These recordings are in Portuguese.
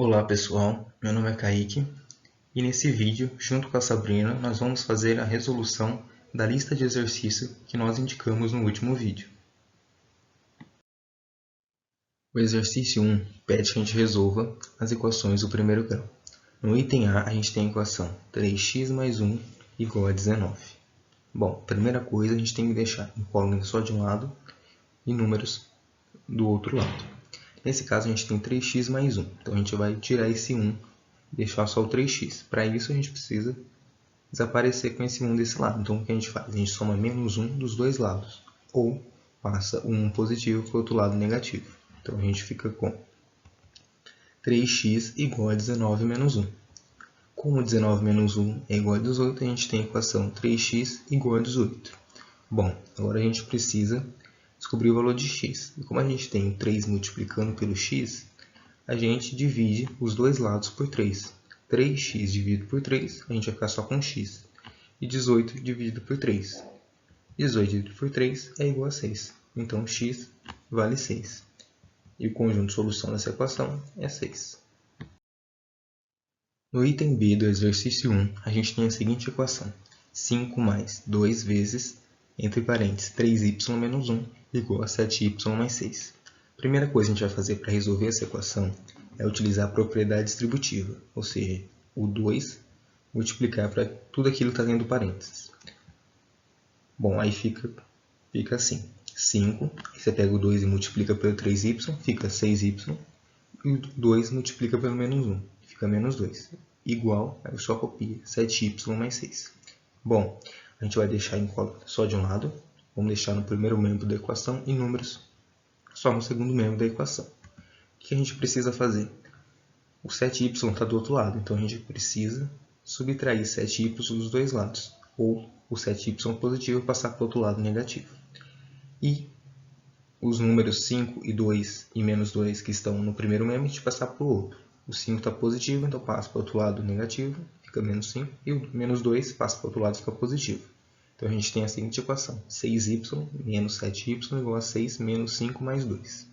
Olá pessoal, meu nome é Kaique e nesse vídeo, junto com a Sabrina, nós vamos fazer a resolução da lista de exercício que nós indicamos no último vídeo. O exercício 1 pede que a gente resolva as equações do primeiro grau. No item A, a gente tem a equação 3x mais 1 igual a 19. Bom, primeira coisa, a gente tem que deixar incógnita só de um lado e números do outro lado. Nesse caso, a gente tem 3x mais 1. Então, a gente vai tirar esse 1 e deixar só o 3x. Para isso, a gente precisa desaparecer com esse 1 desse lado. Então, o que a gente faz? A gente soma menos 1 dos dois lados. Ou passa o 1 positivo para o outro lado negativo. Então, a gente fica com 3x igual a 19 menos 1. Como 19 menos 1 é igual a 18, a gente tem a equação 3x igual a 18. Bom, agora a gente precisa descobrir o valor de x. E como a gente tem 3 multiplicando pelo x, a gente divide os dois lados por 3. 3x dividido por 3, a gente vai ficar só com x. E 18 dividido por 3. 18 dividido por 3 é igual a 6. Então, x vale 6. E o conjunto de solução dessa equação é 6. No item B do exercício 1, a gente tem a seguinte equação. 5 mais 2 vezes, entre parênteses, 3y menos 1 igual a 7y mais 6. A primeira coisa que a gente vai fazer para resolver essa equação é utilizar a propriedade distributiva, ou seja, o 2 multiplicar para tudo aquilo que está dentro do parênteses. Bom, aí fica assim, 5, você pega o 2 e multiplica pelo 3y, fica 6y, e o 2 multiplica pelo menos 1, fica menos 2, igual, aí eu só copio, 7y mais 6. Bom, a gente vai deixar incógnita só de um lado, vamos deixar no primeiro membro da equação e números só no segundo membro da equação. O que a gente precisa fazer? O 7y está do outro lado, então a gente precisa subtrair 7y dos dois lados, ou o 7y positivo passar para o outro lado negativo. E os números 5 e 2 e menos 2 que estão no primeiro membro, a gente passar para o outro. O 5 está positivo, então passa para o outro lado negativo, fica menos 5, e o menos 2 passa para o outro lado e fica positivo. Então a gente tem a seguinte equação, 6y menos 7y igual a 6 menos 5 mais 2.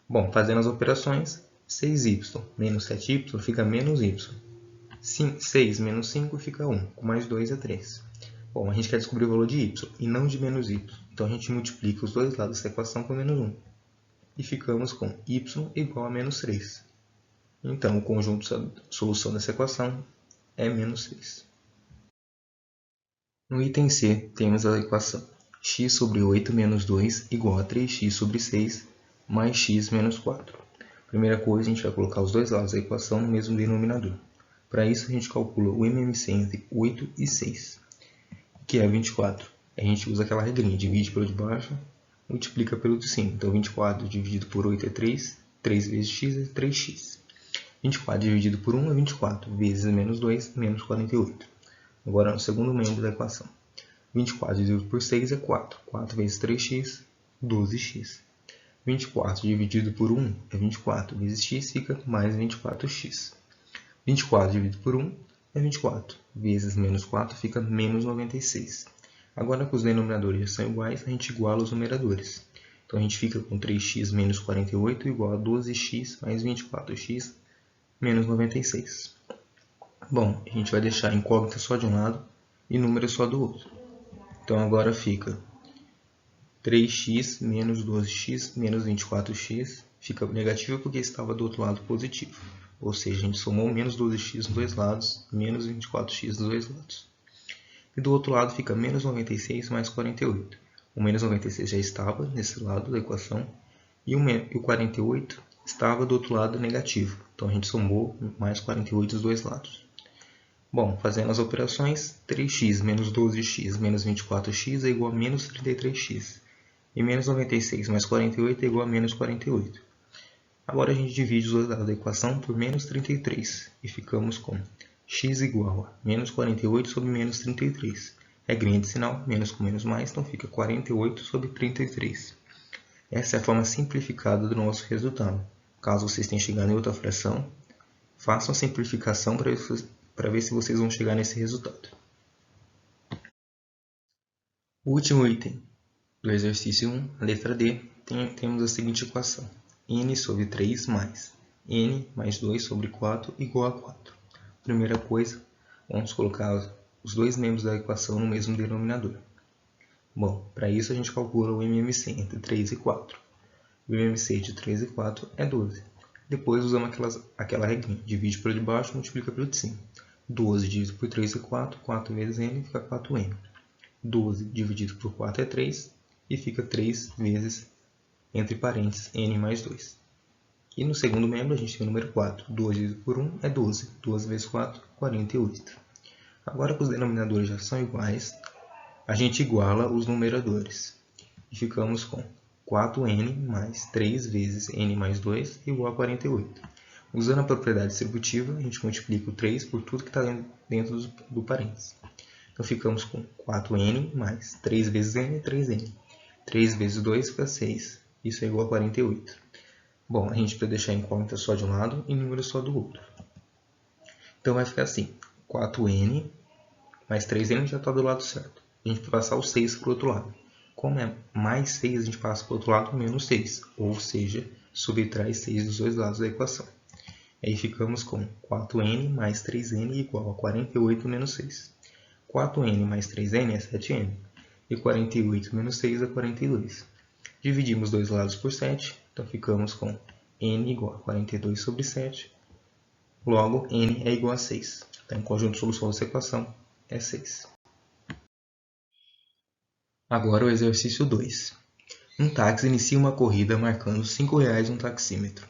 Bom, fazendo as operações, 6y menos 7y fica menos y. 6 menos 5 fica 1, com mais 2 é 3. Bom, a gente quer descobrir o valor de y e não de menos y. Então a gente multiplica os dois lados dessa equação por menos 1. E ficamos com y igual a menos 3. Então o conjunto de solução dessa equação é menos 6. No item C, temos a equação x sobre 8 menos 2 igual a 3x sobre 6 mais x menos 4. Primeira coisa, a gente vai colocar os dois lados da equação no mesmo denominador. Para isso, a gente calcula o MMC entre 8 e 6, que é 24. A gente usa aquela regrinha, divide pelo de baixo, multiplica pelo de cima. Então, 24 dividido por 8 é 3, 3 vezes x é 3x. 24 dividido por 1 é 24, vezes menos 2, menos 48. Agora, no segundo membro da equação. 24 dividido por 6 é 4. 4 vezes 3x, 12x. 24 dividido por 1 é 24, vezes x fica mais 24x. 24 dividido por 1 é 24, vezes menos 4 fica menos 96. Agora que os denominadores já são iguais, a gente iguala os numeradores. Então a gente fica com 3x menos 48 igual a 12x mais 24x menos 96. Bom, a gente vai deixar incógnita só de um lado e número só do outro. Então agora fica 3x menos 12x menos 24x, fica negativo porque estava do outro lado positivo. Ou seja, a gente somou menos 12x dos dois lados, menos 24x dos dois lados. E do outro lado fica menos 96 mais 48. O menos 96 já estava nesse lado da equação, e o 48 estava do outro lado negativo. Então a gente somou mais 48 dos dois lados. Bom, fazendo as operações, 3x menos 12x menos 24x é igual a menos 33x. E menos 96 mais 48 é igual a menos 48. Agora a gente divide os dois lados da equação por menos 33. E ficamos com x igual a menos 48 sobre menos 33. Regrinha de sinal, menos com menos mais, então fica 48 sobre 33. Essa é a forma simplificada do nosso resultado. Caso vocês tenham chegado em outra fração, façam a simplificação para ver se vocês vão chegar nesse resultado. O último item do exercício 1, a letra D, temos a seguinte equação. N sobre 3 mais n mais 2 sobre 4 igual a 4. Primeira coisa, vamos colocar os dois membros da equação no mesmo denominador. Bom, para isso a gente calcula o MMC entre 3 e 4. O MMC de 3 e 4 é 12. Depois usamos aquela regrinha, divide pelo de baixo, multiplica pelo de cima. 12 dividido por 3 é 4, 4 vezes n fica 4n. 12 dividido por 4 é 3 e fica 3 vezes, entre parênteses, n mais 2. E no segundo membro a gente tem o número 4. 12 dividido por 1 é 12. 12 vezes 4, 48. Agora que os denominadores já são iguais, a gente iguala os numeradores. E ficamos com 4n mais 3 vezes n mais 2 igual a 48. Usando a propriedade distributiva, a gente multiplica o 3 por tudo que está dentro do parênteses. Então ficamos com 4n mais 3 vezes n é 3n. 3 vezes 2 fica 6. Isso é igual a 48. Bom, a gente precisa deixar incógnita só de um lado e número só do outro. Então vai ficar assim. 4n mais 3n já está do lado certo. A gente vai passar o 6 para o outro lado. Como é mais 6, a gente passa para o outro lado menos 6. Ou seja, subtrai 6 dos dois lados da equação. Aí ficamos com 4n mais 3n igual a 48 menos 6. 4n mais 3n é 7n. E 48 menos 6 é 42. Dividimos dois lados por 7. Então ficamos com n igual a 42 sobre 7. Logo, n é igual a 6. Então, o conjunto de solução dessa equação é 6. Agora o exercício 2. Um táxi inicia uma corrida marcando R$ 5,00 no taxímetro.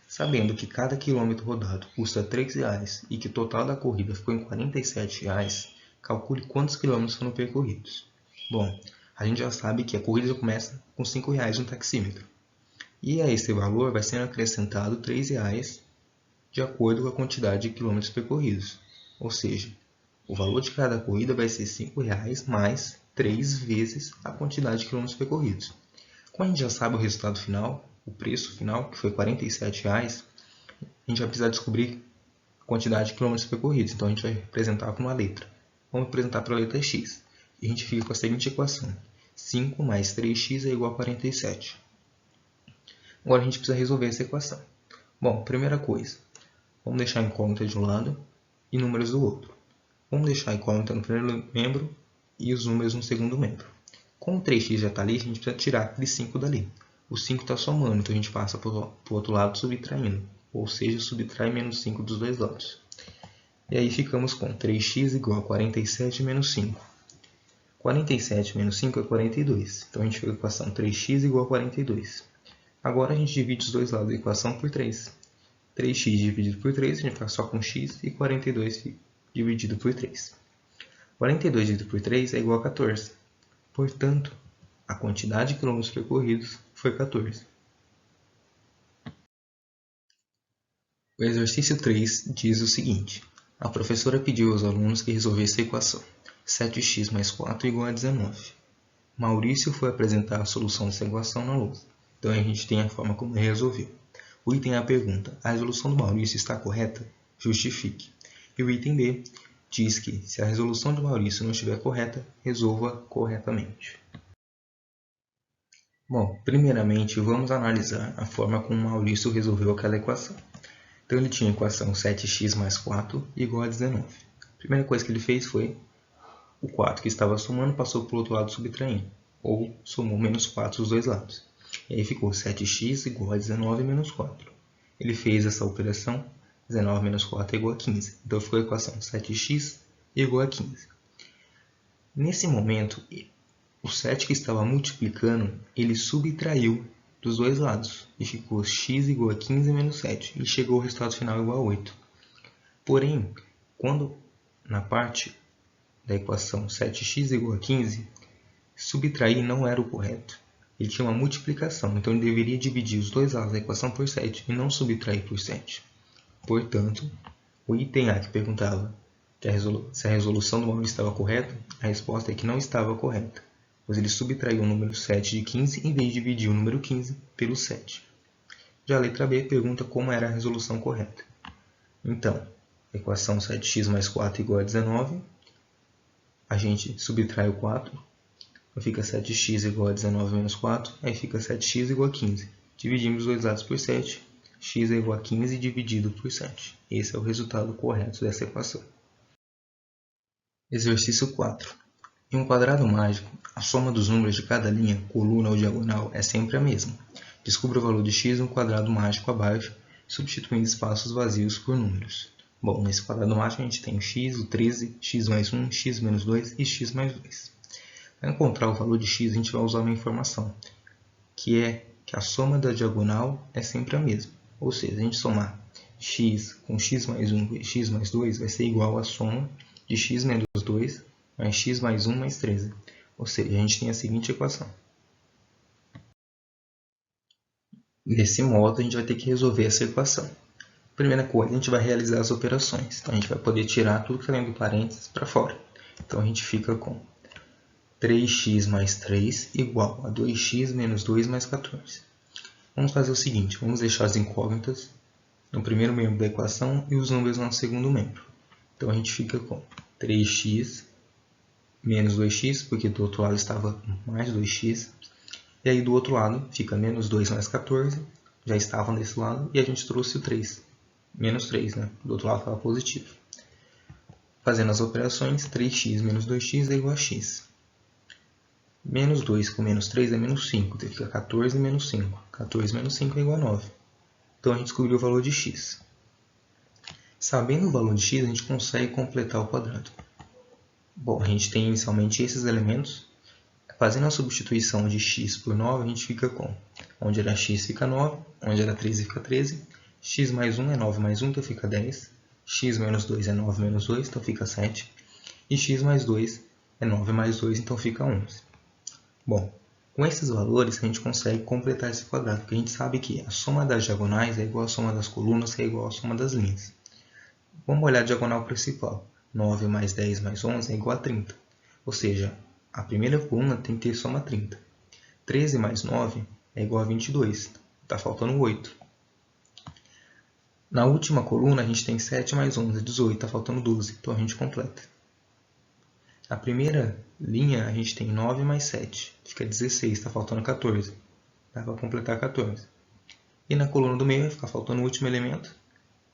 Sabendo que cada quilômetro rodado custa R$ 3,00 e que o total da corrida ficou em R$ 47,00, calcule quantos quilômetros foram percorridos. Bom, a gente já sabe que a corrida já começa com R$ 5,00 no taxímetro. E a esse valor vai sendo acrescentado R$ 3,00 de acordo com a quantidade de quilômetros percorridos. Ou seja, o valor de cada corrida vai ser R$ 5,00 mais 3 vezes a quantidade de quilômetros percorridos. Como a gente já sabe o resultado final, o preço final, que foi R$ 47,00, a gente vai precisar descobrir a quantidade de quilômetros percorridos. Então, a gente vai representar com uma letra. Vamos representar pela letra x. E a gente fica com a seguinte equação. 5 mais 3x é igual a 47. Agora, a gente precisa resolver essa equação. Bom, primeira coisa, vamos deixar a incógnita de um lado e números do outro. Vamos deixar a incógnita no primeiro membro e os números no segundo membro. Como o 3x já está ali, a gente precisa tirar aquele 5 dali. O 5 está somando, então a gente passa para o outro lado subtraindo. Ou seja, subtrai menos 5 dos dois lados. E aí ficamos com 3x igual a 47 menos 5. 47 menos 5 é 42. Então a gente fez a equação 3x igual a 42. Agora a gente divide os dois lados da equação por 3. 3x dividido por 3, a gente fica só com x, e 42 dividido por 3. 42 dividido por 3 é igual a 14. Portanto, a quantidade de quilômetros percorridos foi 14. O exercício 3 diz o seguinte. A professora pediu aos alunos que resolvessem a equação 7x mais 4 igual a 19. Maurício foi apresentar a solução dessa equação na lousa. Então, a gente tem a forma como ele resolveu. O item A pergunta, a resolução do Maurício está correta? Justifique. E o item B diz que, se a resolução do Maurício não estiver correta, resolva corretamente. Bom, primeiramente, vamos analisar a forma como o Maurício resolveu aquela equação. Então, ele tinha a equação 7x mais 4 igual a 19. A primeira coisa que ele fez foi o 4 que estava somando passou para o outro lado subtraindo, ou somou menos 4 dos dois lados. E aí ficou 7x igual a 19 menos 4. Ele fez essa operação, 19 menos 4 é igual a 15. Então ficou a equação 7x igual a 15. Nesse momento, o 7 que estava multiplicando, ele subtraiu dos dois lados. E ficou x igual a 15 menos 7. E chegou ao resultado final igual a 8. Porém, quando na parte da equação 7x igual a 15, subtrair não era o correto. Ele tinha uma multiplicação, então ele deveria dividir os dois lados da equação por 7 e não subtrair por 7. Portanto, o item A que perguntava se a resolução do Maurício estava correta, a resposta é que não estava correta, pois ele subtraiu o número 7 de 15 em vez de dividir o número 15 pelo 7. Já a letra B pergunta como era a resolução correta. Então, a equação 7x mais 4 igual a 19, a gente subtrai o 4, fica 7x igual a 19 menos 4, aí fica 7x igual a 15. Dividimos os dois lados por 7, x é igual a 15 dividido por 7. Esse é o resultado correto dessa equação. Exercício 4. Em um quadrado mágico, a soma dos números de cada linha, coluna ou diagonal é sempre a mesma. Descubra o valor de x no quadrado mágico abaixo, substituindo espaços vazios por números. Bom, nesse quadrado mágico a gente tem o x, o 13, x mais 1, x menos 2 e x mais 2. Para encontrar o valor de x, a gente vai usar uma informação, que é que a soma da diagonal é sempre a mesma. Ou seja, a gente somar x com x mais 1 e x mais 2 vai ser igual à soma de x menos 2 mais x mais 1 mais 13. Ou seja, a gente tem a seguinte equação. Desse modo, a gente vai ter que resolver essa equação. Primeira coisa, a gente vai realizar as operações. Então, a gente vai poder tirar tudo que está dentro do parênteses para fora. Então, a gente fica com 3x mais 3 igual a 2x menos 2 mais 14. Vamos fazer o seguinte, vamos deixar as incógnitas no primeiro membro da equação e os números no segundo membro. Então, a gente fica com 3x menos 2x, porque do outro lado estava mais 2x. E aí do outro lado fica menos 2 mais 14, já estavam desse lado, e a gente trouxe o 3. Menos 3, né? Do outro lado estava positivo. Fazendo as operações, 3x menos 2x é igual a x. Menos 2 com menos 3 é menos 5, então fica 14 menos 5. 14 menos 5 é igual a 9. Então a gente descobriu o valor de x. Sabendo o valor de x, a gente consegue completar o quadrado. Bom, a gente tem inicialmente esses elementos. Fazendo a substituição de x por 9, a gente fica com, onde era x fica 9, onde era 13 fica 13, x mais 1 é 9 mais 1, então fica 10, x menos 2 é 9 menos 2, então fica 7, e x mais 2 é 9 mais 2, então fica 11. Bom, com esses valores a gente consegue completar esse quadrado, porque a gente sabe que a soma das diagonais é igual à soma das colunas, que é igual à soma das linhas. Vamos olhar a diagonal principal, 9 mais 10 mais 11 é igual a 30, ou seja, a primeira coluna tem que ter soma 30. 13 mais 9 é igual a 22. Está faltando 8. Na última coluna, a gente tem 7 mais 11 é 18. Está faltando 12. Então, a gente completa. Na primeira linha, a gente tem 9 mais 7. Fica 16. Está faltando 14. Dá para completar 14. E na coluna do meio, vai ficar faltando o último elemento.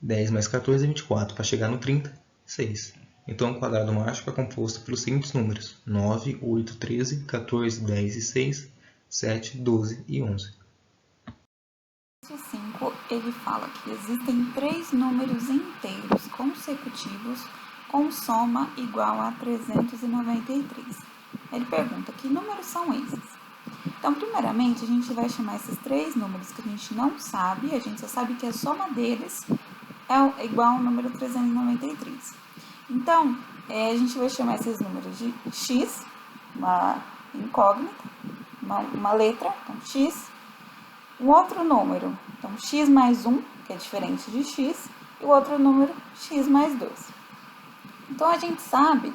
10 mais 14 é 24. Para chegar no 30, 6. Então, o quadrado mágico é composto pelos seguintes números: 9, 8, 13, 14, 10 e 6, 7, 12 e 11. No 5, ele fala que existem 3 números inteiros consecutivos com soma igual a 393. Ele pergunta que números são esses? Então, primeiramente, a gente vai chamar esses 3 números que a gente não sabe, a gente só sabe que a soma deles é igual ao número 393. Então, a gente vai chamar esses números de x, uma incógnita, uma letra, então x. Um outro número, então x mais 1, que é diferente de x, e o outro número, x mais 2. Então, a gente sabe,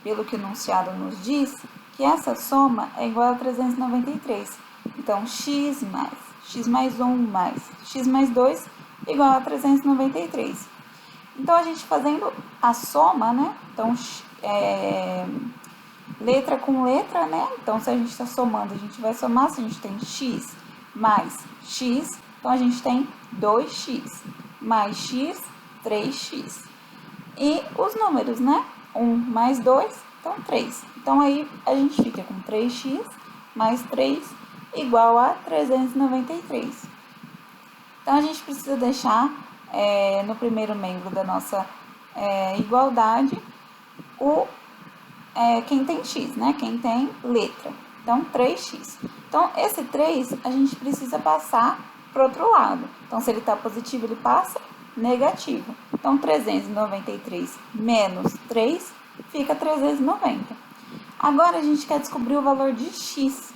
pelo que o enunciado nos diz, que essa soma é igual a 393. Então, x mais 1 mais x mais 2 igual a 393. Então, a gente fazendo a soma, né? Então, letra com letra, né? Então, se a gente está somando, a gente vai somar. Se a gente tem x mais x, então a gente tem 2x. Mais x, 3x. E os números, né? 1 mais 2, então 3. Então, aí a gente fica com 3x mais 3 igual a 393. Então, a gente precisa deixar no primeiro membro da nossa igualdade quem tem x, né? Quem tem letra. Então, 3x. Então, esse 3 a gente precisa passar para o outro lado. Então, se ele está positivo, ele passa negativo. Então, 393 menos 3 fica 390. Agora, a gente quer descobrir o valor de x.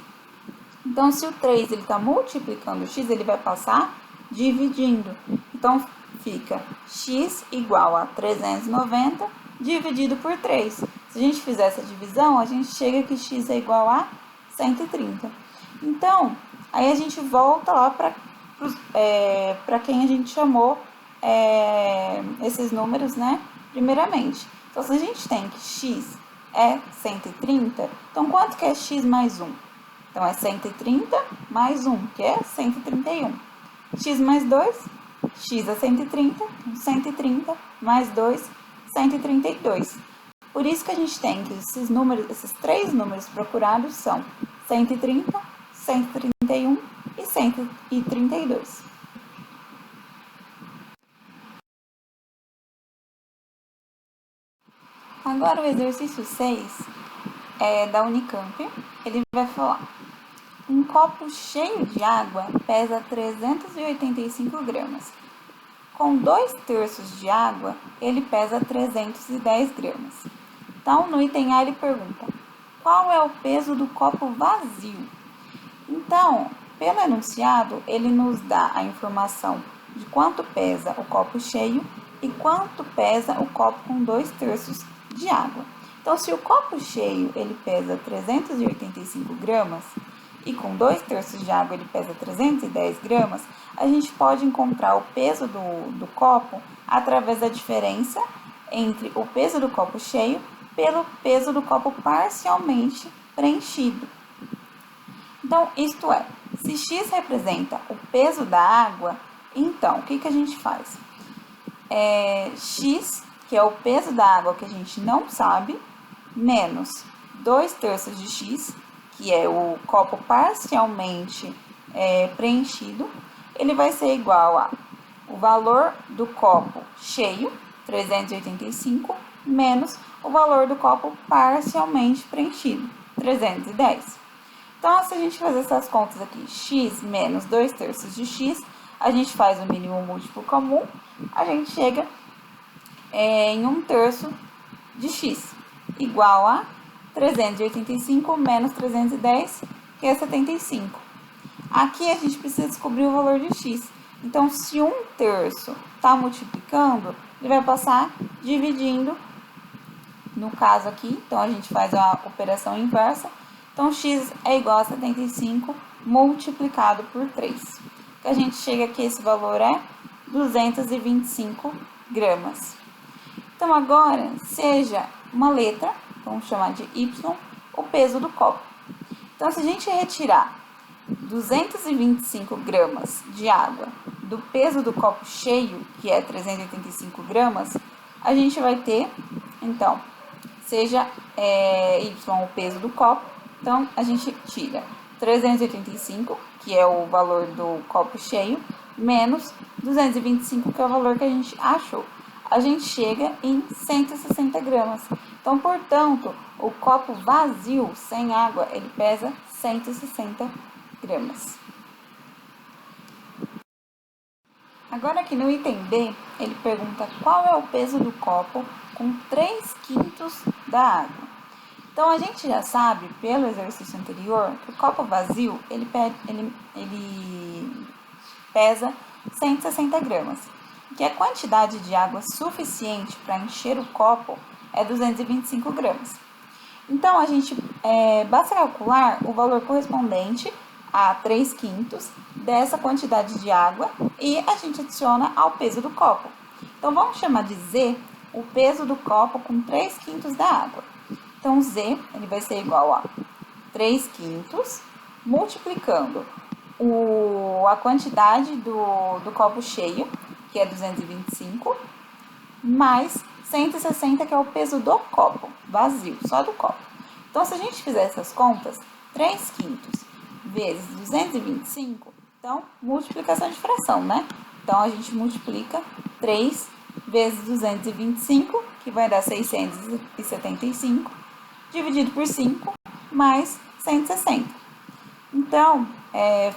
Então, se o 3 está multiplicando o x, ele vai passar dividindo. Então, fica x igual a 390 dividido por 3. Se a gente fizer essa divisão, a gente chega que x é igual a 130. Então, aí a gente volta lá para quem a gente chamou esses números, né? Primeiramente. Então, se a gente tem que x é 130, então quanto que é x mais 1? Então, é 130 mais 1, que é 131. X mais 2 x é 130, 130 mais 2, 132. Por isso que a gente tem que esses três números procurados são 130, 131 e 132. Agora o exercício 6 é da Unicamp. Ele vai falar: um copo cheio de água pesa 385 gramas. Com 2/3 de água, ele pesa 310 gramas. Então, no item A, ele pergunta: qual é o peso do copo vazio? Então, pelo enunciado, ele nos dá a informação de quanto pesa o copo cheio e quanto pesa o copo com 2/3 de água. Então, se o copo cheio ele pesa 385 gramas e com 2/3 de água ele pesa 310 gramas, a gente pode encontrar o peso do copo através da diferença entre o peso do copo cheio pelo peso do copo parcialmente preenchido. Então, isto é, se x representa o peso da água, então, o que a gente faz? X, que é o peso da água que a gente não sabe, menos 2/3 de x, que é o copo parcialmente preenchido, ele vai ser igual a o valor do copo cheio, 385, menos o valor do copo parcialmente preenchido, 310. Então, se a gente fazer essas contas aqui, x menos 2/3 de x, a gente faz o mínimo múltiplo comum, a gente chega em 1/3 de x, igual a 385 menos 310, que é 75. Aqui a gente precisa descobrir o valor de x. Então, se 1/3 está multiplicando, ele vai passar dividindo, no caso aqui, então a gente faz a operação inversa. Então, x é igual a 75 multiplicado por 3. Que a gente chega aqui, esse valor é 225 gramas. Então, agora, seja uma letra, vamos chamar de y, o peso do copo. Então, se a gente retirar 225 gramas de água do peso do copo cheio, que é 385 gramas, a gente vai ter, então, seja y o peso do copo, então a gente tira 385, que é o valor do copo cheio, menos 225, que é o valor que a gente achou. A gente chega em 160 gramas. Então, portanto, o copo vazio, sem água, ele pesa 160 gramas. Agora aqui no item B, ele pergunta qual é o peso do copo com 3/5 da água. Então, a gente já sabe, pelo exercício anterior, que o copo vazio, ele pesa 160 gramas. Que a quantidade de água suficiente para encher o copo é 225 gramas. Então, a gente basta calcular o valor correspondente a 3/5 dessa quantidade de água e a gente adiciona ao peso do copo. Então, vamos chamar de Z o peso do copo com 3/5 da água. Então, Z ele vai ser igual a 3/5 multiplicando a quantidade do copo cheio, que é 225, mais 160, que é o peso do copo, vazio, só do copo. Então, se a gente fizer essas contas, 3/5 vezes 225, então, multiplicação de fração, né? Então, a gente multiplica 3 vezes 225, que vai dar 675, dividido por 5, mais 160. Então,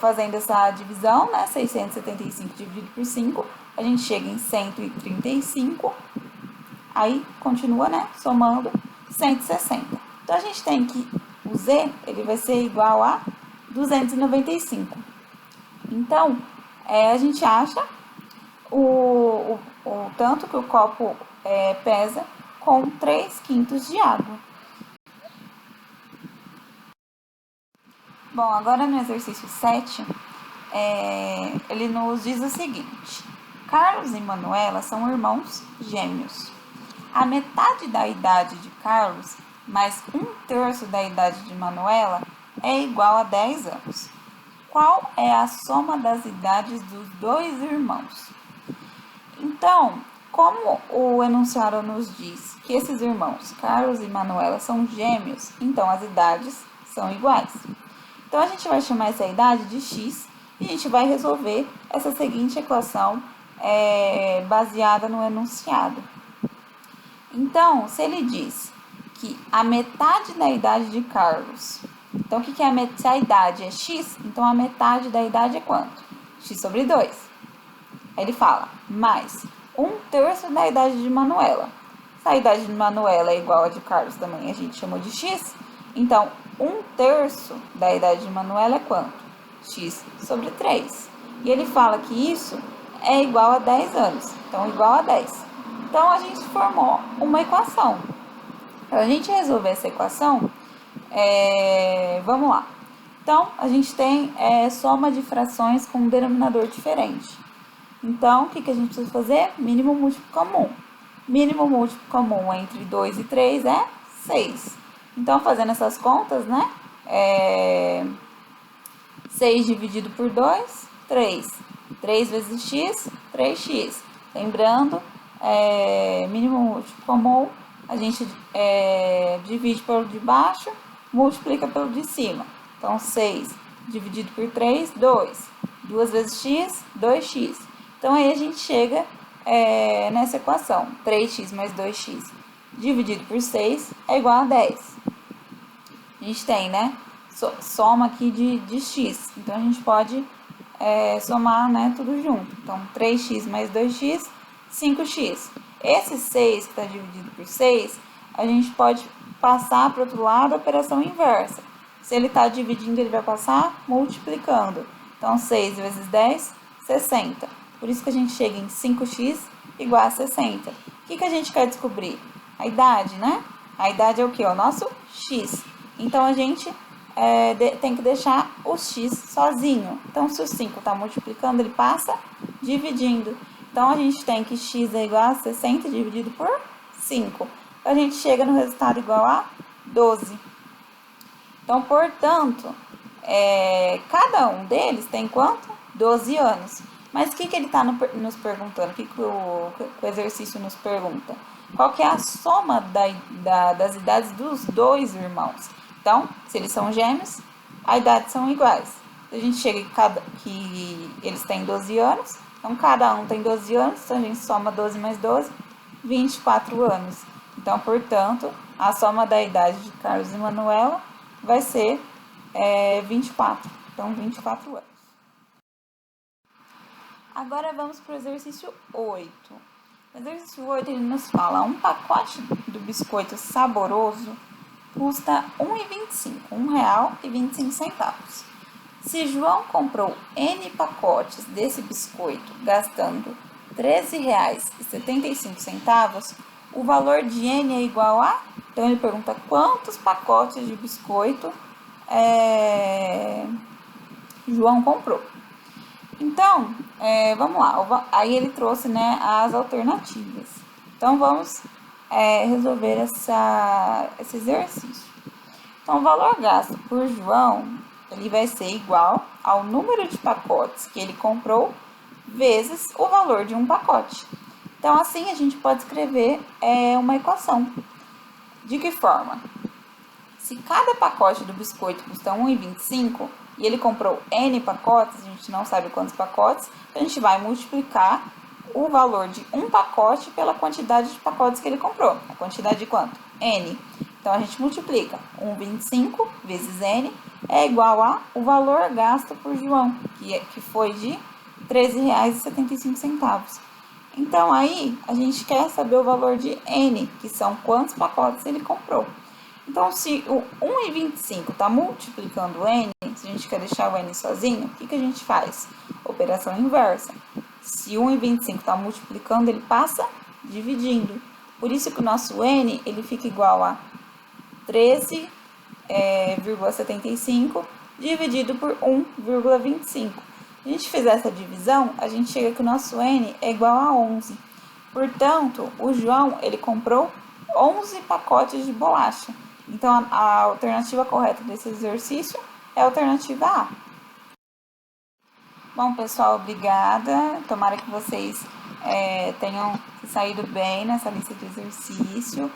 fazendo essa divisão, né, 675 dividido por 5, a gente chega em 135, aí continua, né, somando 160. Então, a gente tem que o Z, ele vai ser igual a 295. Então, a gente acha o tanto que o copo pesa com 3/5 de água. Bom, agora no exercício 7, ele nos diz o seguinte: Carlos e Manuela são irmãos gêmeos. A metade da idade de Carlos mais 1/3 da idade de Manuela é igual a 10 anos. Qual é a soma das idades dos dois irmãos? Então, como o enunciado nos diz que esses irmãos, Carlos e Manuela, são gêmeos, então as idades são iguais. Então, a gente vai chamar essa idade de x e a gente vai resolver essa seguinte equação baseada no enunciado. Então, se ele diz que a metade da idade de Carlos, então o que é se a idade é x, então a metade da idade é quanto? X sobre 2. Aí ele fala, mais 1/3 da idade de Manuela. Se a idade de Manuela é igual a de Carlos também, a gente chamou de x, então 1/3 da idade de Manuela é quanto? X sobre 3. E ele fala que isso é igual a 10 anos, então igual a 10. Então, a gente formou uma equação. Para a gente resolver essa equação, vamos lá. Então, a gente tem soma de frações com um denominador diferente. Então, o que a gente precisa fazer? Mínimo múltiplo comum. Mínimo múltiplo comum entre 2 e 3 é 6. Então, fazendo essas contas, né? 6 dividido por 2, 3. 3 vezes x, 3x. Lembrando, mínimo múltiplo comum, a gente divide pelo de baixo, multiplica pelo de cima. Então, 6 dividido por 3, 2. 2 vezes x, 2x. Então, aí a gente chega nessa equação. 3x mais 2x dividido por 6 é igual a 10. A gente tem, né, soma aqui de x. Então, a gente pode somar, né, tudo junto. Então, 3x mais 2x, 5x. Esse 6 que está dividido por 6, a gente pode passar para o outro lado a operação inversa. Se ele está dividindo, ele vai passar multiplicando. Então, 6 vezes 10, 60. Por isso que a gente chega em 5x igual a 60. O que a gente quer descobrir? A idade, né? A idade é o quê? O nosso x. Então, a gente tem que deixar o x sozinho. Então, se o 5 está multiplicando, ele passa dividindo. Então, a gente tem que x é igual a 60 dividido por 5. Então, a gente chega no resultado igual a 12. Então, portanto, cada um deles tem quanto? 12 anos. Mas o que ele está nos perguntando? O que o exercício nos pergunta? Qual que é a soma das idades dos dois irmãos? Então, se eles são gêmeos, a idade são iguais. A gente chega que eles têm 12 anos. Então, cada um tem 12 anos, então a gente soma 12 mais 12, 24 anos. Então, portanto, a soma da idade de Carlos e Manuela vai ser 24. Então, 24 anos. Agora, vamos para o exercício 8. O exercício 8, ele nos fala, um pacote do biscoito saboroso custa R$ 1,25. Se João comprou N pacotes desse biscoito gastando R$ 13,75, o valor de N é igual a... Então, ele pergunta quantos pacotes de biscoito João comprou. Então, vamos lá. Aí ele trouxe, né, as alternativas. Então, vamos resolver esse exercício. Então, o valor gasto por João, ele vai ser igual ao número de pacotes que ele comprou vezes o valor de um pacote. Então, assim, a gente pode escrever uma equação. De que forma? Se cada pacote do biscoito custa R$ 1,25 e ele comprou N pacotes, a gente não sabe quantos pacotes, a gente vai multiplicar o valor de um pacote pela quantidade de pacotes que ele comprou. A quantidade de quanto? N. Então, a gente multiplica 1,25 vezes N é igual a o valor gasto por João, que foi de R$ 13,75. Então, aí, a gente quer saber o valor de N, que são quantos pacotes ele comprou. Então, se o 1,25 está multiplicando o N, se a gente quer deixar o N sozinho, o que a gente faz? Operação inversa. Se 1,25 está multiplicando, ele passa dividindo. Por isso que o nosso N, ele fica igual a 13,75 dividido por 1,25. Se a gente fizer essa divisão, a gente chega que o nosso N é igual a 11. Portanto, o João, ele comprou 11 pacotes de bolacha. Então, a alternativa correta desse exercício é a alternativa A. Bom, pessoal, obrigada. Tomara que vocês tenham saído bem nessa lista de exercício.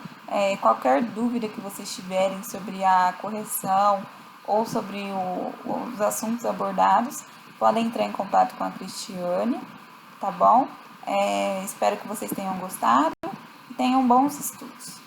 Qualquer dúvida que vocês tiverem sobre a correção ou sobre os assuntos abordados, podem entrar em contato com a Cristiane, tá bom? Espero que vocês tenham gostado e tenham bons estudos.